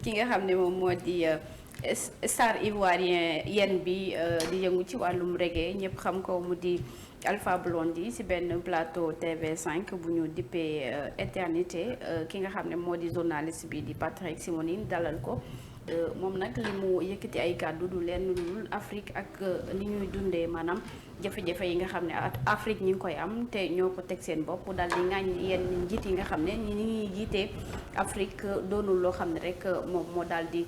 ki nga xam ne moom moo di star ivoirien yen bi di yëngu ci wàllum reggae ñëpp xam ko mu di Alpha Blondy ci benn plateau TV5 bu ñu dippee éternité ki nga xam ne moo di journaliste bi di Patrick Simonin dalal ko moom nag li mu yëkkati ay kàddu du lenn lul Afrique ak li ñuy dundee maanaam jafe-jafe yi nga xam ne Afrique ñi ngi koy am te ñoo ko teg seen bopp daal di ŋàññ yenn njiit yi nga xam ne ñi ñuy jiitee Afrique doonul loo xam ne rek moom moo daal di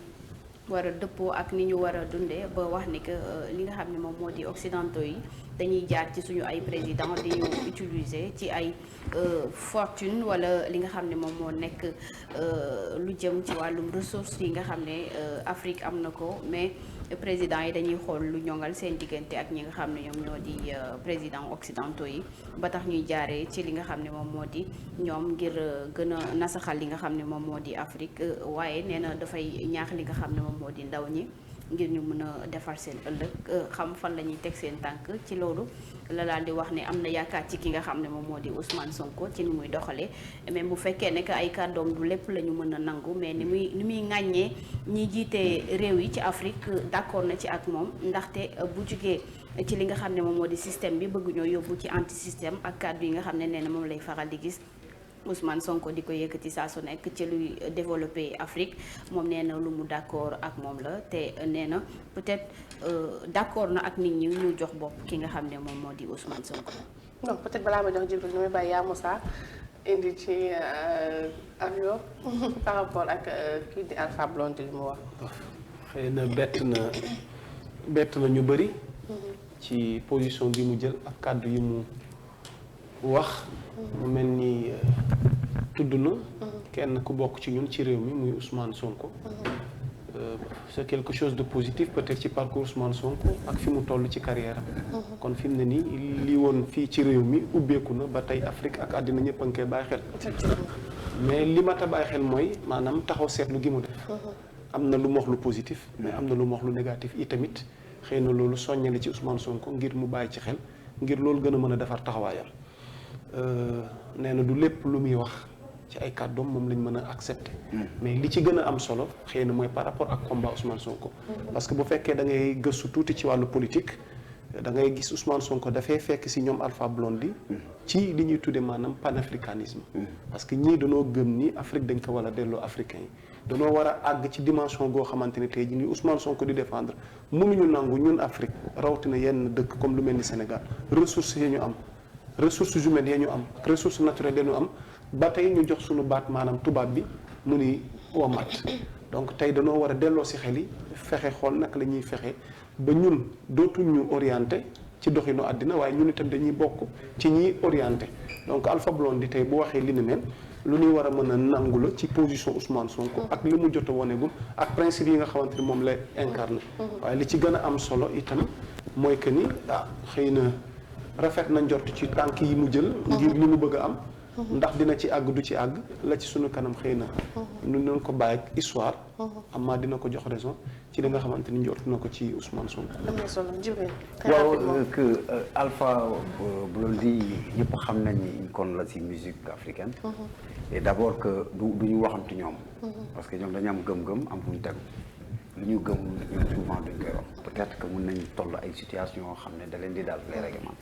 war a dëppoo ak ni ñu war a dundee ba wax ni que li nga xam ne moom moo di occidentaux yi dañuy jaar ci suñu ay président di ñu utiliser ci ay fortune wala li nga xam ne moom moo nekk lu jëm ci wàllum ressources yi nga xam ne Afrique am na ko mais président yi dañuy xool lu ñoŋal seen diggante ak ñi nga xam ne ñoom ñoo di président occidentaux yi ba tax ñuy jaaree ci li nga xam ne moom moo di ñoom ngir gën a nasaxal li nga xam ne moom moo di Afrique waaye nee na dafay ñaax li nga xam ne moom moo di ndaw ñi ngir ñu mën a defar seen ëllëg xam fan la ñuy teg seen tànk ci loolu la daal di wax ne am na yaakaar ci ki nga xam ne moom moo di Ousmane Sonko ci ni muy doxalee mais bu fekkee ne que ay kàddoom du lépp la ñu mën a nangu mais ni muy ŋàññee ñi jiite réew yi ci Afrique d'accord na ci ak moom ndaxte bu jugee ci li nga xam ne moom moo di système bi bëgg ñoo yóbbu ci anti système ak kàddu yi nga xam ne nee na moom lay faral di gis Ousmane Sonko di ko yëkkati saa su nekk ci luy développer Afrique moom nee na lu mu d'accord ak moom la te nee na peut-être d'accord na ak nit ñi ñu jox bopp ki nga xam ne moom moo di Ousmane Sonko. non peut-être balaa ma jox Djibril damay bàyyi yaa Moussa indi ci avion par rapport ak kii di Alpha Blondy li mu wax. xëy na bett na ñu bëri. ci position bi mu jël ak kàddu yi mu wax. mu mel ni tudd na. kenn ku bokk ci ñun ci réew mi muy Ousmane Sonko. c'est quelque chose de positif peut-être ci parcours Ousmane Sonko ak fi mu toll ci carrière am. kon fi mu ne nii lii woon fii ci réew mi ubbeeku na ba tey Afrique ak àddina ñëpp a ngi koy bàyyi xel. mais li ma ta bàyyi xel mooy maanaam taxaw seetlu gi mu def. am na lu mu wax lu positif mais am na lu mu wax lu négatif itamit xëy na loolu soññale ci Ousmane Sonko ngir mu bàyyi ci xel ngir loolu gën a mën a defar taxawaayam. nee na du lépp lu muy wax ci ay kàddoom moom lañ mën a accepter. mais li ci gën a am solo xëy na mooy par rapport ak combat Ousmane Sonko. parce que bu fekkee da ngay gëstu tuuti ci wàllu politique da ngay gis Ousmane Sonko dafay fekk si ñoom Alpha Blondy ci li ñuy tuddee maanaam panafricanisme. parce que ñii dañoo gëm ni Afrique dañ ko war a delloo africain yi. dañoo war a àgg ci dimension goo xamante ne tey jii ni Ousmane Sonko di défendre mënuñu nangu ñun Afrique rawatina yenn dëkk comme lu mel ni Sénégal ressources yi ñu am. ressources humaines ya ñu am ressources naturelles ya ñu am ba tey ñu jox suñu baat maanaam tubaab bi mu ni womat donc tey dañoo war a delloo si xel yi fexe xool naka la ñuy fexe ba ñun dootuñ ñu orienté ci doxinu àddina waaye ñun itam dañuy bokk ci ñiy orienté donc Alpha Blondy tey bu waxee li ni mel lu ñuy war a mën a nangu la ci position Ousmane Sonko ak li mu jot a wonegum ak principe yi nga xamante ni moom lay incarné waaye li ci gën a am solo itam mooy que ni xëy na rafet na njort ci tànk yi mu jël ngir li mu bëgg a am ndax dina ci àgg du ci àgg la ci sunu kanam xëy na nu noonu ko bàyyi ak histoire amaa dina ko jox raison ci li nga xamante ni njort na ko ci Ousmane Sonko. waaw que Alpha Blondy ñëpp xam nañ ni icône la ci musique africaine et d'abord que du ñu waxantu ñoom parce que ñoom dañu am gëm-gëm am fu ñu tegu lu ñu gëm ñoom souvent duñ koy wax peut-être que mën nañ toll ay situation yoo xam ne da leen di daal les règlements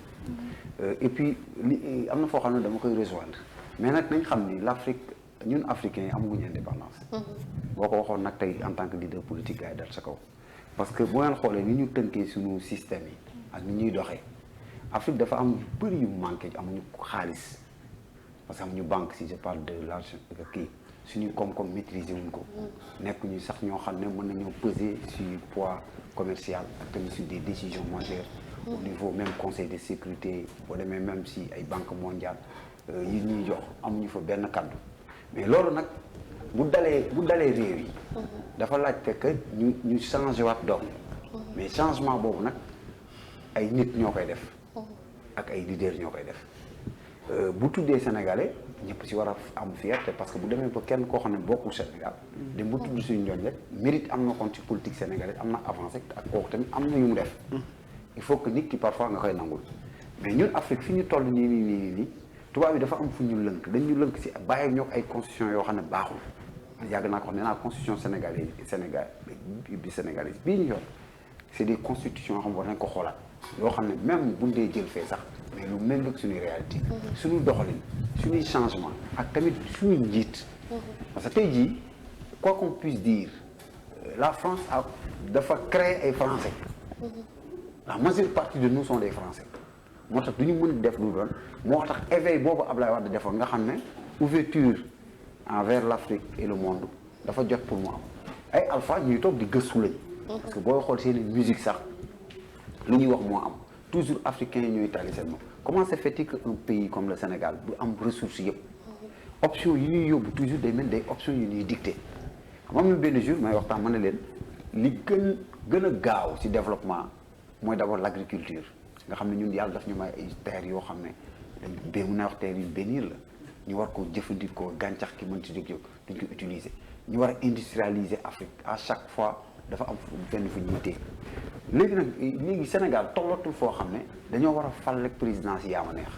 et puis li am na foo xam ne dama koy rejoindre mais nag nañ xam ni l'Afrique ñun africains yi amaguñu indépendance boo ko waxoon nag tey en tant que leader politique gars yi dal sa kaw parce que bu ngeen xoolee ni ñu tënkee suñu système yi ak ni ñuy doxee Afrique dafa am bëri yu manqué amuñu xaalis parce que amuñu banque si je parle de l'argent kii suñu koom-koom maîtriser wuñ ko nekkuñu sax ñoo xam ne mën nañoo peser sur poids commercial ak tamit sur des décisions majeures au niveau même conseil de sécurité boo demee même si ay banque mondiale yi ñuy jox amuñu fa benn kaddu mais loolu nag bu dalee réew yi dafa laajte que ñu changé waat doom mais changement boobu nag ay nit ñoo koy def ak ay leaders ñoo koy def bu tuddee sénégalais ñëpp ci war a am fierté parce que bu demee ba kenn koo xam ne bokkul Sénégal dem bu tudd suñu njooñ rek mérite am na kon ci politique sénégalaise am na avancé ak kooku tamit am na yu mu def il faut que nit ki parfois nga koy nangul mais ñun Afrique fi ñu toll nii tubaab yi dafa am fu ñu lënk dañu lënk ci bàyyi ñoo ay constitution yoo xam ne baaxul yàgg naa ko wax nee naa constitution sénégalaise bii ñu yor c'est des constitutions yoo xam war nañ ko xoolaat yoo xam ne même buñ dee jël fee sax mais lu méngoog suñuy réalité suñuy doxalin suñuy changement ak tamit suñuy njiit parce que tey jii quoi qu'on puisse dire la France dafa créer ay français la majeure partie de nous sont des français moo tax du ñu mën def lu doon moo tax éveil boobu Ablaye Wade defoon nga xam ne ouverture envers l'Afrique et le monde dafa jot pour mu am ay alpha ñuy toog di gëstu lañ parce que booy xool seen musique sax lu ñuy wax moo am toujours africains yi ñooy tali seen moom comment se fait-il que un pays comme le Sénégal du am ressources yëpp option yi ñuy yóbbu toujours day mel day option yu ñuy dicté xam nga benn jour may waxtaan ma ne leen li gën a gaaw ci développement mooy d'abord l'agriculture nga xam ne ñun yàlla daf ñu may ay terres yoo xam ne dañ mun naa wax terres yu bénir la ñu war ko jëfandikoo gàncax ki mën ci jóg duñ ko utiliser ñu war a industrialiser Afrique à chaque fois dafa am fenn fu ñuy téye léegi Sénégal tollatul foo xam ne dañoo war a fal rek présidence yi yaa ma neex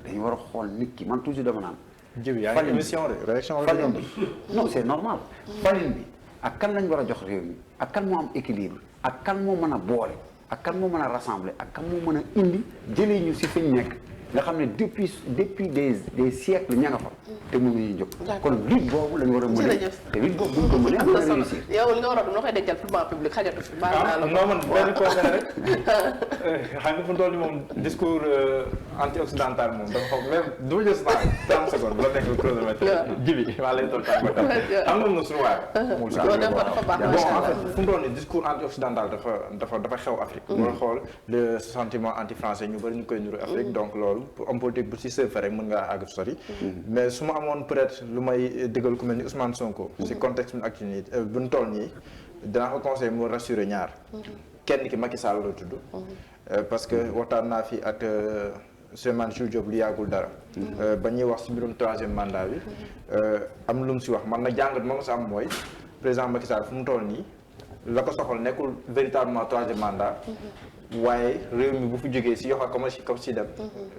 dañu war a xool nit ki man toujours dama naan jiw yaa ngi émission de réaction falin bi non c'est normal falin bi ak kan lañ war a jox réew mi ak kan moo am équilibre ak kan moo mën a boole ak kan moo mën a rassembler ak kan moo mën a indi jëlee ñu si fi ñu nekk nga xam ne depuis des siècles ña nga fa te mënuñu jóg kon lutte boobu lañu war a mën te lutte boobu buñ ko mënee mën a réussir yow li nga war a noo koy dencal pour public xajatu fi non man benn conseil rek xam nga fu mu toll nii moom discours anti-occidental moom dafa xaw même du ma jël sa 30 secondes bu la nekk chronomètre jibi maa lay toll tànk ba am na suñu waay bon en fait fu mu toll nii discours anti-occidental dafa xew Afrique boo xool le sentiment anti-français ñu bëri ñu koy nuru Afrique donc loolu homme politique bu ci sëf rek mën ngaa àgg sori mais su ma amoon peut-être lu may dëggal ku mel ni Ousmane Sonko ci contexte bi ak ci nii bu ñu toll nii dinaa ko conseillé mu rassurer ñaar kenn ki Macky Sall la tudd parce que waxtaan naa fi ak Souleymane Jules Diop lu yàggul dara ba ñuy wax ci mbirum troisième mandat bi am lu mu ci wax man na jàngat ma sa am mooy président Macky Sall fu mu toll nii la ko soxal nekkul véritablement troisième mandat waaye réew mi bu fi jógee si yoxa comme si dem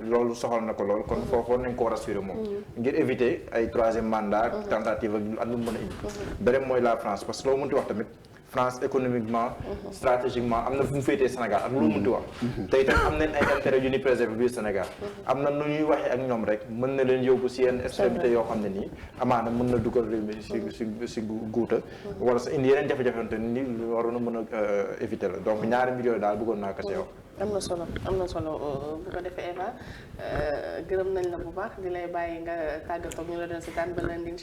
loolu soxal na ko loolu kon foofu nañ ko rassurer moom ngir éviter ay troisième mandat tentative ak lu mu mën a indi beneen mooy la France parce que loo mënti wax tamit France économiquement stratégiquement am na fu mu féetee Sénégal ak lu mënti wax te itam am nañ ay intérêt yu ni préserver biir Sénégal am na nu ñuy waxee ak ñoom rek mën na leen yóbbu si yenn extrémité yoo xam ne nii amaana mën na dugal réew mi si guuta wala sa indi yeneen jafe-jafe te ni waroon a mën a éviter la donc ñaari mbir yooyu daal bëggoon naa ko si yow am na solo bu ko defee Eva gërëm nañ la bu baax di lay bàyyi nga tàggatoo ñu la doon seetaan ba lundi incha